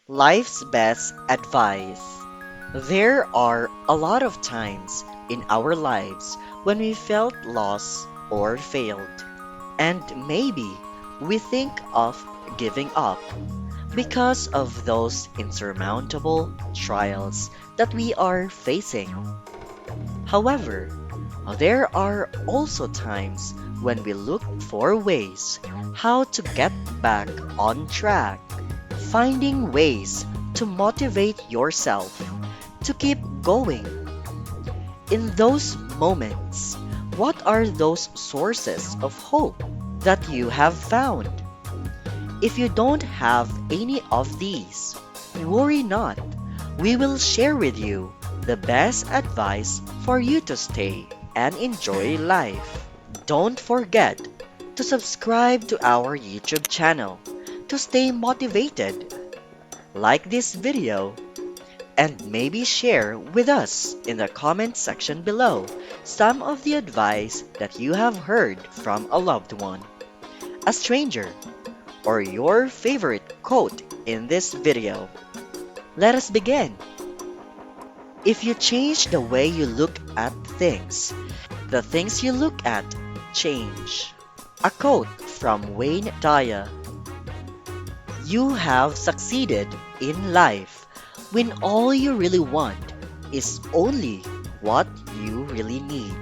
Life's best advice. There are a lot of times in our lives when we felt lost or failed, and maybe we think of giving up because of those insurmountable trials that we are facing. However, there are also times when we look for ways how to get back on track, finding ways to motivate yourself to keep going. In those moments, what are those sources of hope that you have found? If you don't have any of these, worry not. We will share with you the best advice for you to stay and enjoy life. Don't forget to subscribe to our YouTube channel to stay motivated. Like this video and maybe share with us in the comment section below some of the advice that you have heard from a loved one, a stranger, or your favorite quote in this video. Let us begin. If you change the way you look at things, the things you look at change. A quote from Wayne Dyer. You have succeeded in life when all you really want is only what you really need.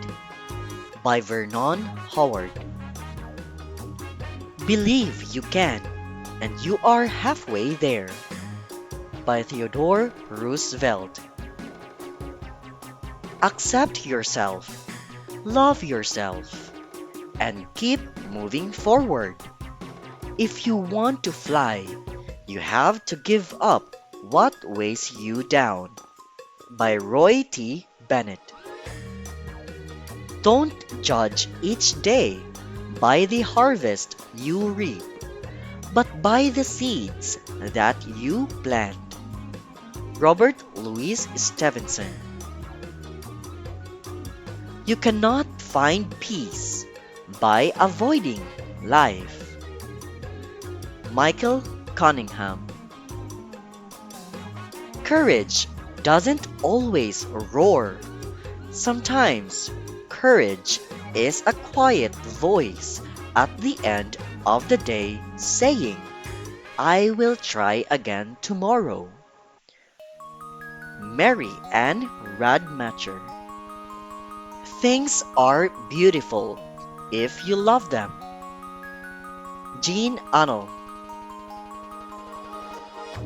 By Vernon Howard. Believe you can, and you are halfway there. By Theodore Roosevelt. Accept yourself, love yourself, and keep moving forward. If you want to fly, you have to give up what weighs you down. By Roy T. Bennett. Don't judge each day by the harvest you reap, but by the seeds that you plant. Robert Louis Stevenson. You cannot find peace by avoiding life. Michael Cunningham. Courage doesn't always roar. Sometimes courage is a quiet voice at the end of the day saying, I will try again tomorrow. Mary Ann Radmacher. Things are beautiful if you love them. Jean Arnold.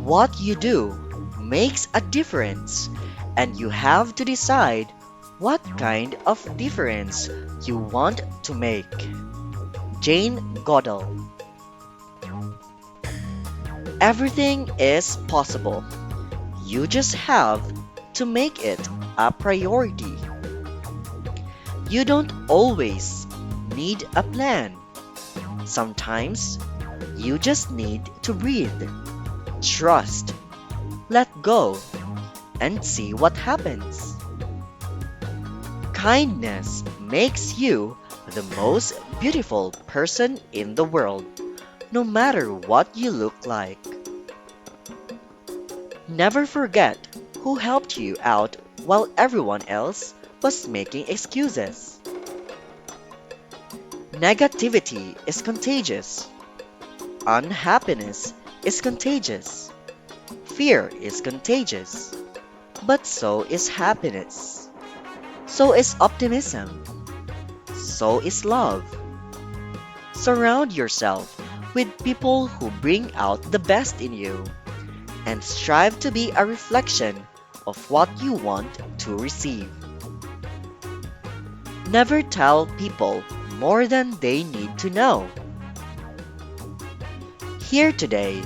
What you do makes a difference, and you have to decide what kind of difference you want to make. Jane Goodall. Everything is possible. You just have to make it a priority. You don't always need a plan. Sometimes you just need to breathe, trust, let go, and see what happens. Kindness makes you the most beautiful person in the world, no matter what you look like. Never forget who helped you out while everyone else was making excuses. Negativity is contagious. Unhappiness is contagious. Fear is contagious. But so is happiness. So is optimism. So is love. Surround yourself with people who bring out the best in you, and strive to be a reflection of what you want to receive. Never tell people more than they need to know. Here today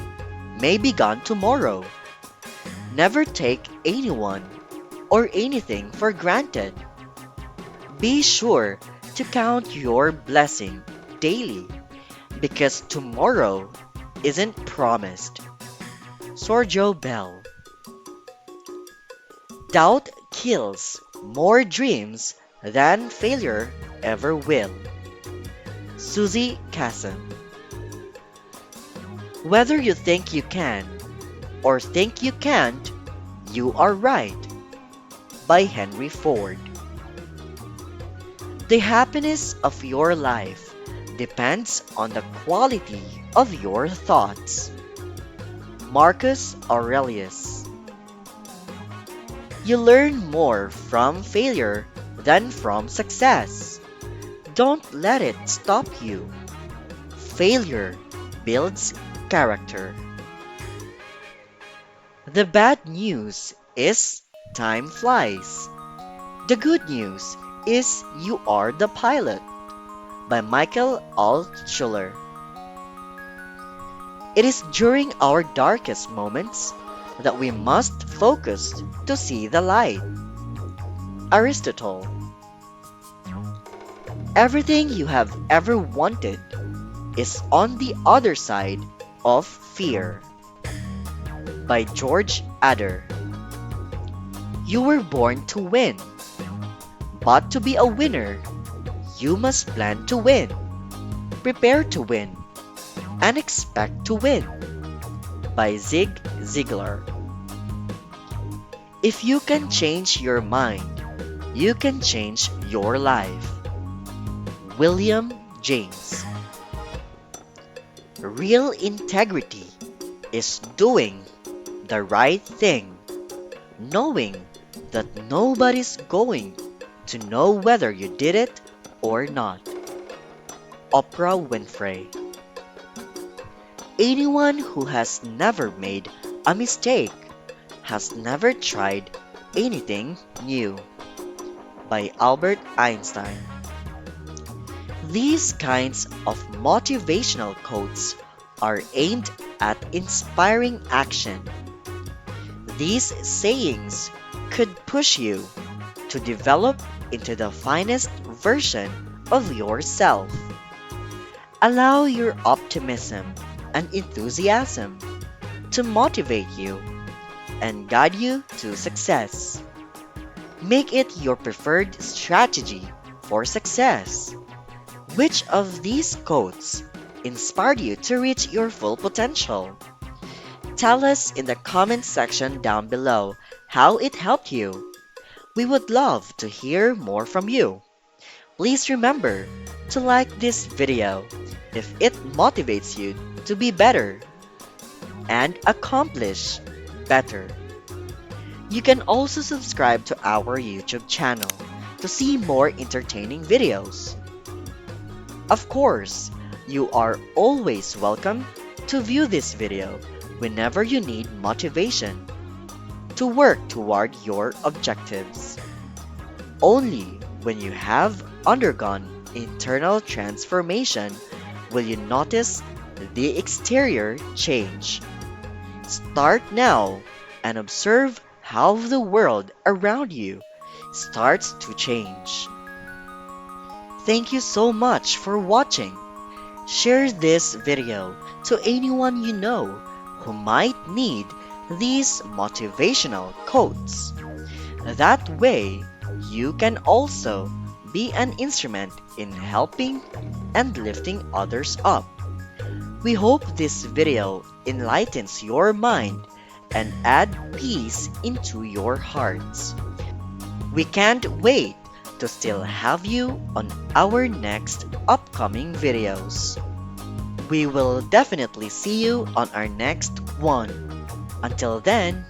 may be gone tomorrow. Never take anyone or anything for granted. Be sure to count your blessing daily, because tomorrow isn't promised. Sorjo Bell. Doubt kills more dreams than failure ever will. Susie Casson. Whether you think you can, or think you can't, you are right, by Henry Ford. The happiness of your life depends on the quality of your thoughts. Marcus Aurelius. You learn more from failure than from success. Don't let it stop you. Failure builds character. The bad news is time flies. The good news is you are the pilot, by Michael Altschuler. It is during our darkest moments that we must focus to see the light. Aristotle. Everything you have ever wanted is on the other side of fear, by George Adler. You were born to win, but to be a winner, you must plan to win, prepare to win, and expect to win, by Zig Ziglar. If you can change your mind, you can change your life. William James. Real integrity is doing the right thing, knowing that nobody's going to know whether you did it or not. Oprah Winfrey. Anyone who has never made a mistake has never tried anything new, by Albert Einstein. These kinds of motivational quotes are aimed at inspiring action. These sayings could push you to develop into the finest version of yourself. Allow your optimism and enthusiasm to motivate you and guide you to success. Make it your preferred strategy for success. Which of these quotes inspired you to reach your full potential? Tell us in the comment section down below how it helped you. We would love to hear more from you. Please remember to like this video if it motivates you to be better and accomplish better. You can also subscribe to our YouTube channel to see more entertaining videos. Of course, you are always welcome to view this video whenever you need motivation to work toward your objectives. Only when you have undergone internal transformation will you notice the exterior change. Start now and observe how the world around you starts to change. Thank you so much for watching. Share this video to anyone you know who might need these motivational quotes. That way, you can also be an instrument in helping and lifting others up. We hope this video enlightens your mind and add peace into your hearts. We can't wait to still have you on our next upcoming videos. We will definitely see you on our next one. Until then,